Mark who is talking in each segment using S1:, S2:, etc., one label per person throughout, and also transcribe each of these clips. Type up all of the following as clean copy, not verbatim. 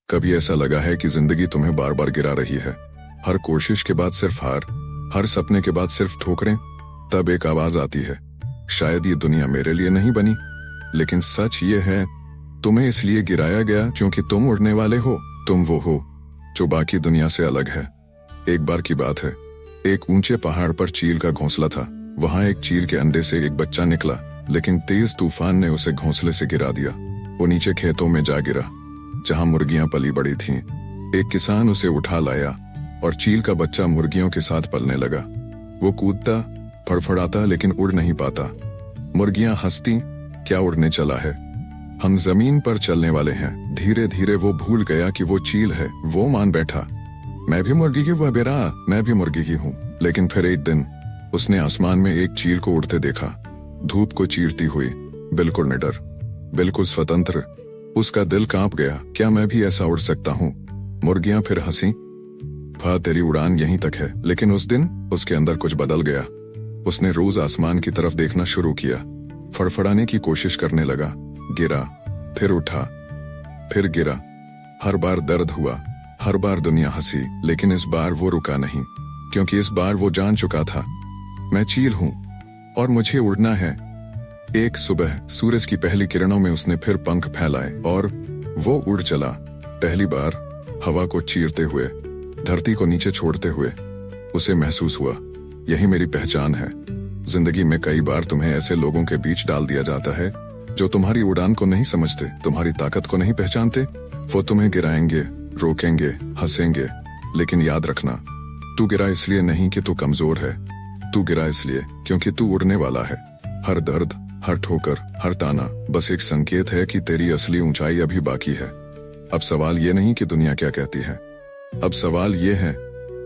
S1: कभी ऐसा लगा है कि जिंदगी तुम्हें बार बार गिरा रही है? हर कोशिश के बाद सिर्फ हार, हर सपने के बाद सिर्फ ठोकरें। तब एक आवाज आती है, शायद ये दुनिया मेरे लिए नहीं बनी। लेकिन सच ये है, तुम्हें इसलिए गिराया गया क्योंकि तुम उड़ने वाले हो। तुम वो हो जो बाकी दुनिया से अलग है। एक बार की बात है, एक ऊंचे पहाड़ पर चील का घोंसला था। वहां एक चील के अंडे से एक बच्चा निकला, लेकिन तेज तूफान ने उसे घोंसले से गिरा दिया। वो नीचे खेतों में जा गिरा, जहां मुर्गियां पली बड़ी थीं। एक किसान उसे उठा लाया और चील का बच्चा मुर्गियों के साथ पलने लगा। वो कूदता, फड़फड़ाता, लेकिन उड़ नहीं पाता। मुर्गियां हंसती, क्या उड़ने चला है, हम जमीन पर चलने वाले हैं। धीरे धीरे वो भूल गया कि वो चील है। वो मान बैठा, मैं भी मुर्गी ही हुआ बेरा, मैं भी मुर्गी ही हूँ। लेकिन फिर एक दिन उसने आसमान में एक चील को उड़ते देखा, धूप को चीरती हुई, बिल्कुल निडर, बिल्कुल स्वतंत्र। उसका दिल कांप गया, क्या मैं भी ऐसा उड़ सकता हूँ? मुर्गियां फिर हंसी, तेरी उड़ान यहीं तक है। लेकिन उस दिन उसके अंदर कुछ बदल गया। उसने रोज आसमान की तरफ देखना शुरू किया, फड़फड़ाने की कोशिश करने लगा। गिरा, फिर उठा, फिर गिरा। हर बार दर्द हुआ, हर बार दुनिया हंसी, लेकिन इस बार वो रुका नहीं, क्योंकि इस बार वो जान चुका था, मैं चील हूं और मुझे उड़ना है। एक सुबह सूरज की पहली किरणों में उसने फिर पंख फैलाए और वो उड़ चला। पहली बार हवा को चीरते हुए, धरती को नीचे छोड़ते हुए उसे महसूस हुआ, यही मेरी पहचान है। जिंदगी में कई बार तुम्हें ऐसे लोगों के बीच डाल दिया जाता है जो तुम्हारी उड़ान को नहीं समझते, तुम्हारी ताकत को नहीं पहचानते। वो तुम्हें गिराएंगे, रोकेंगे, हंसेंगे, लेकिन याद रखना, तू गिरा इसलिए नहीं कि तू कमजोर है, तू गिरा इसलिए क्योंकि तू उड़ने वाला है। हर दर्द, हर ठोकर, हर ताना बस एक संकेत है कि तेरी असली ऊंचाई अभी बाकी है। अब सवाल ये नहीं कि दुनिया क्या कहती है, अब सवाल ये है,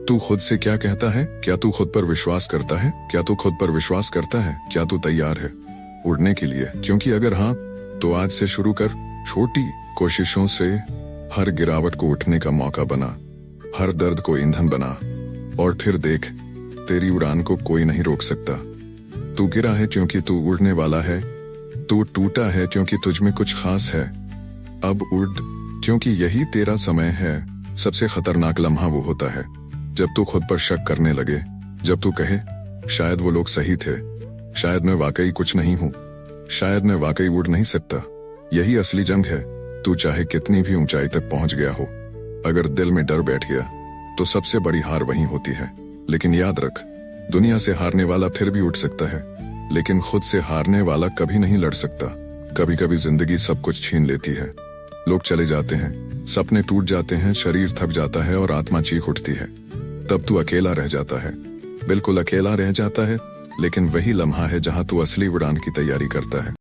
S1: तू खुद से क्या कहता है? क्या तू खुद पर विश्वास करता है? क्या तू खुद पर विश्वास करता है? क्या तू तैयार है उड़ने के लिए? क्योंकि अगर हाँ, तो आज से शुरू कर। छोटी कोशिशों से हर गिरावट को उठने का मौका बना, हर दर्द को ईंधन बना, और फिर देख, तेरी उड़ान को कोई नहीं रोक सकता। तू गिरा है क्योंकि तू उड़ने वाला है, तू टूटा है क्योंकि तुझमें कुछ खास है। अब उड़, क्योंकि यही तेरा समय है। सबसे खतरनाक लम्हा वो होता है जब तू खुद पर शक करने लगे, जब तू कहे, शायद वो लोग सही थे, शायद मैं वाकई कुछ नहीं हूं, शायद मैं वाकई उड़ नहीं सकता। यही असली जंग है। तू चाहे कितनी भी ऊंचाई तक पहुंच गया हो, अगर दिल में डर बैठ गया तो सबसे बड़ी हार वहीं होती है। लेकिन याद रख, दुनिया से हारने वाला फिर भी उठ सकता है, लेकिन खुद से हारने वाला कभी नहीं लड़ सकता। कभी कभी जिंदगी सब कुछ छीन लेती है, लोग चले जाते हैं, सपने टूट जाते हैं, शरीर थक जाता है और आत्मा चीख उठती है। तब तू अकेला रह जाता है, बिल्कुल अकेला रह जाता है। लेकिन वही लम्हा है जहां तू असली उड़ान की तैयारी करता है।